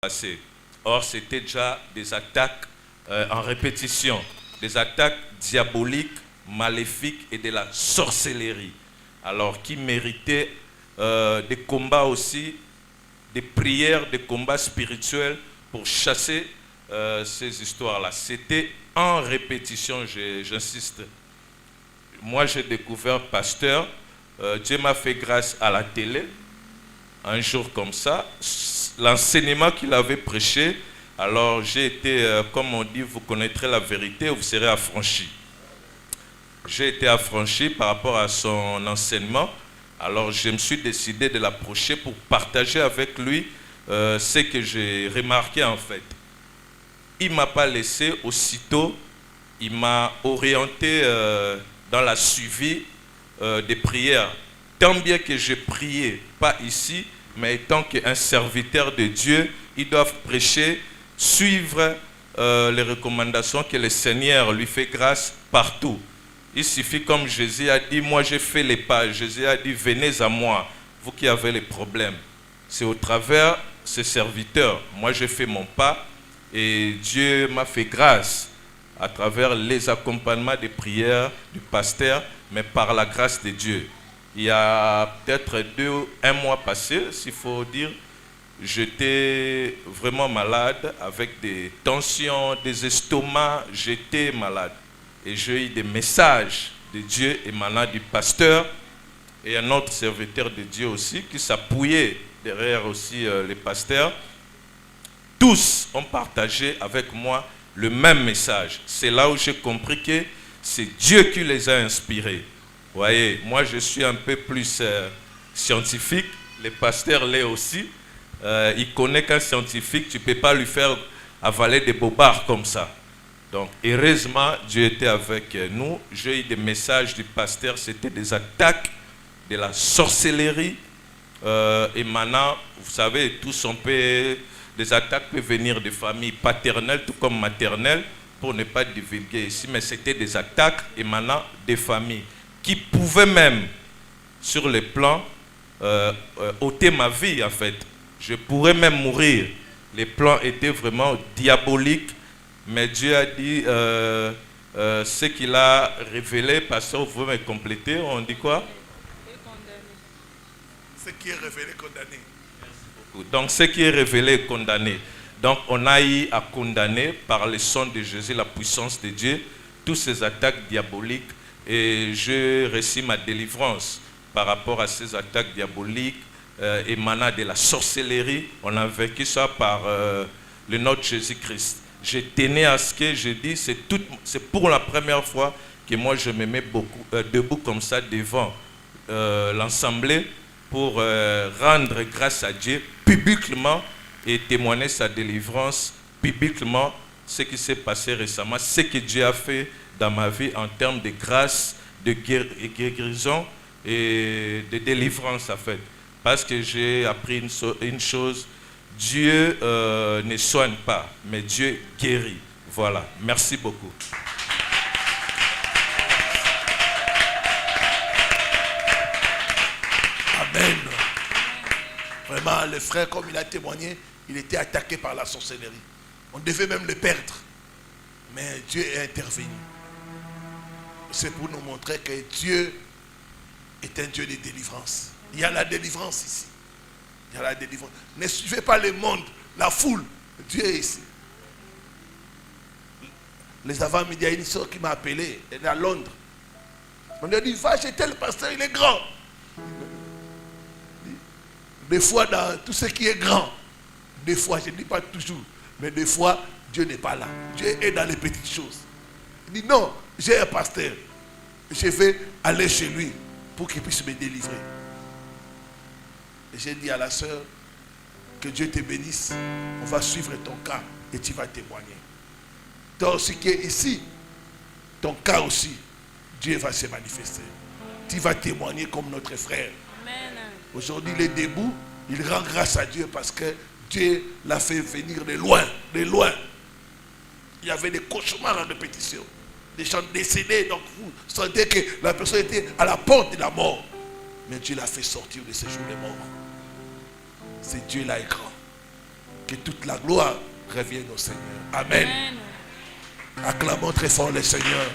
passé. Or, c'était déjà des attaques en répétition, des attaques diaboliques, maléfiques et de la sorcellerie. Alors, qui méritaient des combats aussi, des prières, des combats spirituels pour chasser ces histoires-là. C'était en répétition, j'insiste. Moi, j'ai découvert pasteur. Dieu m'a fait grâce à la télé. Un jour comme ça, l'enseignement qu'il avait prêché, alors j'ai été, comme on dit, vous connaîtrez la vérité, vous serez affranchi. J'ai été affranchi par rapport à son enseignement. Alors je me suis décidé de l'approcher pour partager avec lui ce que j'ai remarqué en fait. Il ne m'a pas laissé aussitôt, il m'a orienté dans la suivi des prières. Tant bien que je priais, pas ici, mais étant qu'un serviteur de Dieu, ils doivent prêcher, suivre les recommandations que le Seigneur lui fait grâce partout. Il suffit, comme Jésus a dit, moi j'ai fait les pas. Jésus a dit, venez à moi, vous qui avez les problèmes. C'est au travers de ces serviteurs. Moi j'ai fait mon pas et Dieu m'a fait grâce à travers les accompagnements des prières du pasteur, mais par la grâce de Dieu. Il y a peut-être un mois passé, s'il faut dire, j'étais vraiment malade avec des tensions, des estomacs, j'étais malade. Et j'ai eu des messages de Dieu émanant du pasteur et un autre serviteur de Dieu aussi qui s'appuyait derrière aussi les pasteurs. Tous ont partagé avec moi le même message. C'est là où j'ai compris que c'est Dieu qui les a inspirés. Vous voyez, moi je suis un peu plus scientifique, le pasteur l'est aussi. Il connaît qu'un scientifique, tu ne peux pas lui faire avaler des bobards comme ça. Donc, heureusement, Dieu était avec nous. J'ai eu des messages du pasteur, c'était des attaques de la sorcellerie émanant, vous savez, tous on peut, des attaques peuvent venir de familles paternelles tout comme maternelles, pour ne pas divulguer ici, mais c'était des attaques émanant des familles qui pouvaient même, sur le plan, ôter ma vie en fait. Je pourrais même mourir. Les plans étaient vraiment diaboliques. Mais Dieu a dit ce qu'il a révélé, pasteur, vous pouvez me compléter, on dit quoi? Ce qui est révélé, condamné. Donc ce qui est révélé est condamné. Donc on a eu à condamner par le sang de Jésus, la puissance de Dieu, toutes ces attaques diaboliques. Et je reçus ma délivrance par rapport à ces attaques diaboliques émanant de la sorcellerie. On a vécu ça par le nom de Jésus-Christ. Je tenais à ce que je dis, c'est pour la première fois que moi je me mets debout comme ça devant l'assemblée pour rendre grâce à Dieu publiquement et témoigner sa délivrance publiquement, ce qui s'est passé récemment, ce que Dieu a fait dans ma vie en termes de grâce, de guérison et de délivrance en fait. Parce que j'ai appris une chose, Dieu ne soigne pas, mais Dieu guérit. Voilà, merci beaucoup. Amen. Vraiment, le frère, comme il a témoigné, il était attaqué par la sorcellerie. On devait même le perdre. Mais Dieu est intervenu. C'est pour nous montrer que Dieu est un Dieu de délivrance. Il y a la délivrance ici. Il y a la délivrance. Ne suivez pas le monde, la foule. Dieu est ici. Les avant-midi, il y a une soeur qui m'a appelé. Elle est à Londres. On lui a dit, va chez tel pasteur, il est grand. Des fois, dans tout ce qui est grand, des fois, je ne dis pas toujours, mais des fois, Dieu n'est pas là. Dieu est dans les petites choses. Il dit, non, j'ai un pasteur. Je vais aller chez lui pour qu'il puisse me délivrer. Et j'ai dit à la sœur, que Dieu te bénisse. On va suivre ton cas et tu vas témoigner. Toi aussi qui es ici, ton cas aussi, Dieu va se manifester. Tu vas témoigner comme notre frère. Aujourd'hui, il est debout, il rend grâce à Dieu parce que Dieu l'a fait venir de loin, de loin. Il y avait des cauchemars en répétition, des gens décédés, donc vous sentez que la personne était à la porte de la mort. Mais Dieu l'a fait sortir de ce jour de mort. C'est Dieu là est grand. Que toute la gloire revienne au Seigneur. Amen. Acclamons très fort le Seigneur.